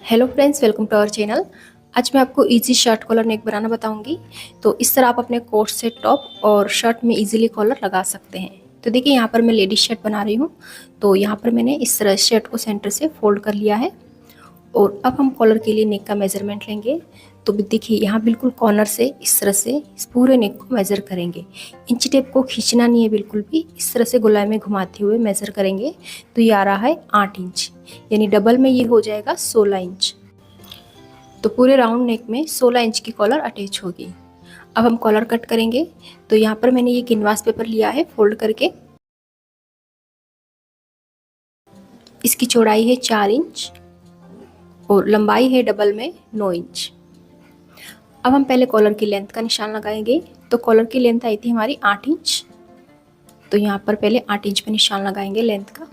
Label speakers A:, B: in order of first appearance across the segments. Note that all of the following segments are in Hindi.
A: Hello friends, welcome to our channel. आज मैं आपको इजी शर्ट कॉलर नेक बनाना बताऊंगी। तो इस तरह आप अपने कोट से टॉप और शर्ट में इजीली कॉलर लगा सकते हैं। तो देखिए, यहाँ पर मैं लेडीज शर्ट बना रही हूँ। तो यहाँ पर मैंने इस तरह शर्ट को सेंटर से फोल्ड कर लिया है और अब हम कॉलर के लिए नेक का मेजरमेंट लेंगे। तो देखिए, यहाँ बिल्कुल कॉर्नर से इस तरह से इस पूरे नेक को मेज़र करेंगे। इंच टेप को खींचना नहीं है बिल्कुल भी, इस तरह से गोलाई में घुमाते हुए मेज़र करेंगे। तो ये आ रहा है 8 इंच, यानी डबल में ये हो जाएगा 16 इंच। तो पूरे राउंड नेक में 16 इंच की कॉलर अटैच होगी। अब हम कॉलर कट करेंगे। तो यहाँ पर मैंने ये कैनवास पेपर लिया है फोल्ड करके। इसकी चौड़ाई है 4 इंच और लंबाई है डबल में 9 इंच। अब हम पहले कॉलर की लेंथ का निशान लगाएंगे। तो कॉलर की लेंथ आई थी हमारी 8 इंच। तो यहाँ पर पहले 8 इंच पे निशान लगाएंगे लेंथ का।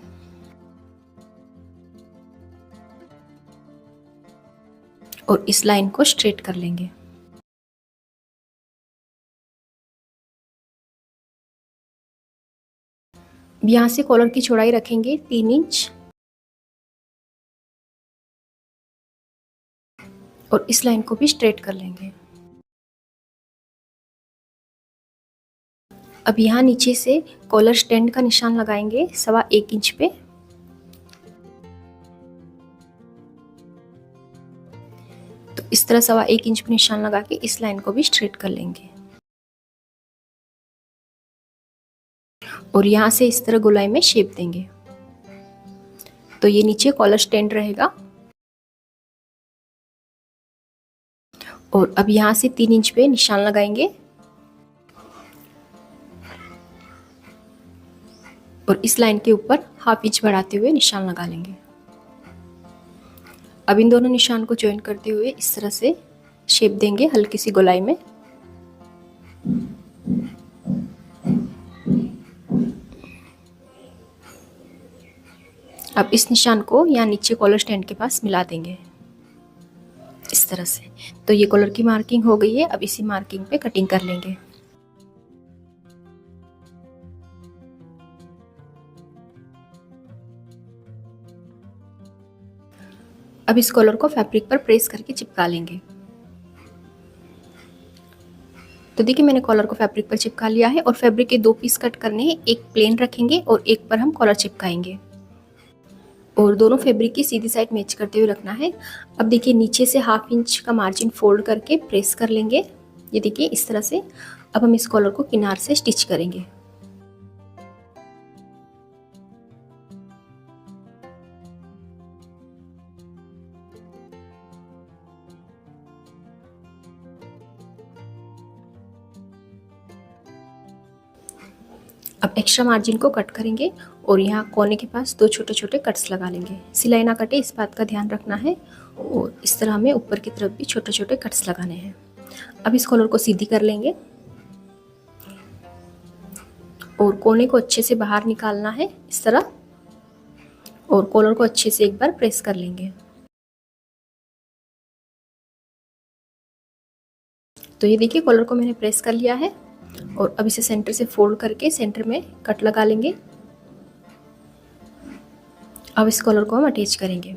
A: और इस लाइन को स्ट्रेट कर लेंगे। यहाँ से कॉलर की चौड़ाई रखेंगे 3 इंच और इस लाइन को भी स्ट्रेट कर लेंगे। अब यहाँ नीचे से कॉलर स्टैंड का निशान लगाएंगे 1.25 इंच पे। तो इस तरह 1.25 इंच पे निशान लगा के इस लाइन को भी स्ट्रेट कर लेंगे और यहाँ से इस तरह गोलाई में शेप देंगे। तो ये नीचे कॉलर स्टैंड रहेगा। और अब यहाँ से 3 इंच पे निशान लगाएंगे और इस लाइन के ऊपर 1/2 इंच बढ़ाते हुए निशान लगा लेंगे। अब इन दोनों निशान को ज्वाइन करते हुए इस तरह से शेप देंगे हल्की सी गोलाई में। अब इस निशान को यहाँ नीचे कॉलर स्टैंड के पास मिला देंगे इस तरह से। तो ये कॉलर की मार्किंग हो गई है। अब इसी मार्किंग पे कटिंग कर लेंगे। अब इस कॉलर को फैब्रिक पर प्रेस करके चिपका लेंगे। तो देखिए, मैंने कॉलर को फैब्रिक पर चिपका लिया है और फैब्रिक के 2 पीस कट करने हैं। एक प्लेन रखेंगे और एक पर हम कॉलर चिपकाएंगे और दोनों फैब्रिक की सीधी साइड मैच करते हुए रखना है। अब देखिए, नीचे से 1/2 इंच का मार्जिन फोल्ड करके प्रेस कर लेंगे। ये देखिए इस तरह से। अब हम इस कॉलर को किनार से स्टिच करेंगे। अब एक्स्ट्रा मार्जिन को कट करेंगे और यहाँ कोने के पास 2 छोटे छोटे कट्स लगा लेंगे। सिलाई ना कटे इस बात का ध्यान रखना है। और इस तरह हमें ऊपर की तरफ भी छोटे छोटे कट्स लगाने हैं। अब इस कॉलर को सीधी कर लेंगे और कोने को अच्छे से बाहर निकालना है इस तरह। और कॉलर को अच्छे से एक बार प्रेस कर लेंगे। तो ये देखिए, कॉलर को मैंने प्रेस कर लिया है और अब इसे सेंटर से फोल्ड करके सेंटर में कट लगा लेंगे। अब इस कॉलर को हम अटैच करेंगे।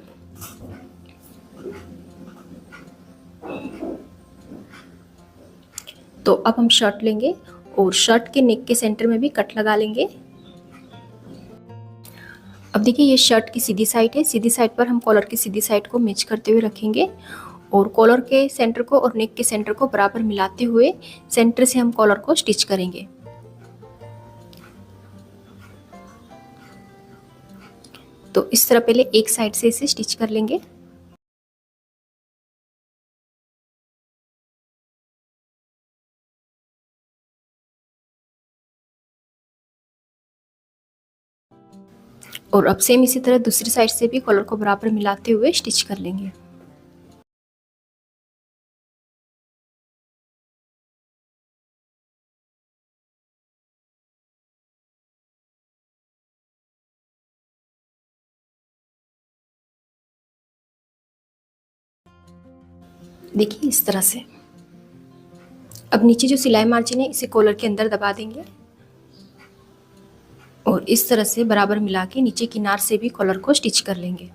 A: तो अब हम शर्ट लेंगे और शर्ट के नेक के सेंटर में भी कट लगा लेंगे। अब देखिए, ये शर्ट की सीधी साइड है। सीधी साइड पर हम कॉलर की सीधी साइड को मैच करते हुए रखेंगे और कॉलर के सेंटर को और नेक के सेंटर को बराबर मिलाते हुए सेंटर से हम कॉलर को स्टिच करेंगे। तो इस तरह पहले एक साइड से इसे स्टिच कर लेंगे। और अब सेम इसी तरह दूसरी साइड से भी कॉलर को बराबर मिलाते हुए स्टिच कर लेंगे। देखिए इस तरह से। अब नीचे जो सिलाई मार्जिन है इसे कॉलर के अंदर दबा देंगे और इस तरह से बराबर मिला के नीचे किनार से भी कॉलर को स्टिच कर लेंगे।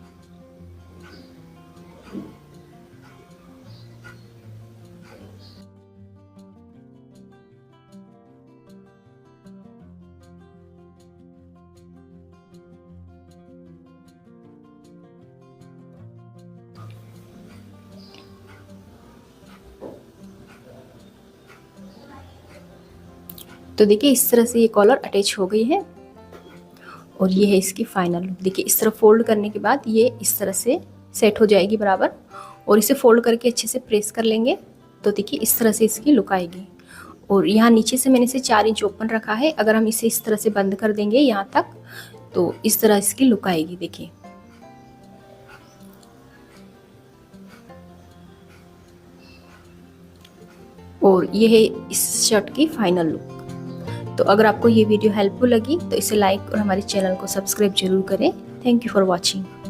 A: तो देखिए इस तरह से ये कॉलर अटैच हो गई है और ये है इसकी फाइनल लुक। देखिए इस तरह फोल्ड करने के बाद ये इस तरह से सेट हो जाएगी बराबर, और इसे फोल्ड करके अच्छे से प्रेस कर लेंगे तो देखिए इस तरह से इसकी लुक आएगी। और यहाँ नीचे से मैंने इसे 4 इंच ओपन रखा है, अगर हम इसे इस तरह से बंद कर देंगे यहाँ तक तो इस तरह इसकी लुक आएगी। देखिए और ये है इस शर्ट की फाइनल लुक। तो अगर आपको ये वीडियो हेल्पफुल लगी तो इसे लाइक और हमारे चैनल को सब्सक्राइब जरूर करें। Thank you for watching.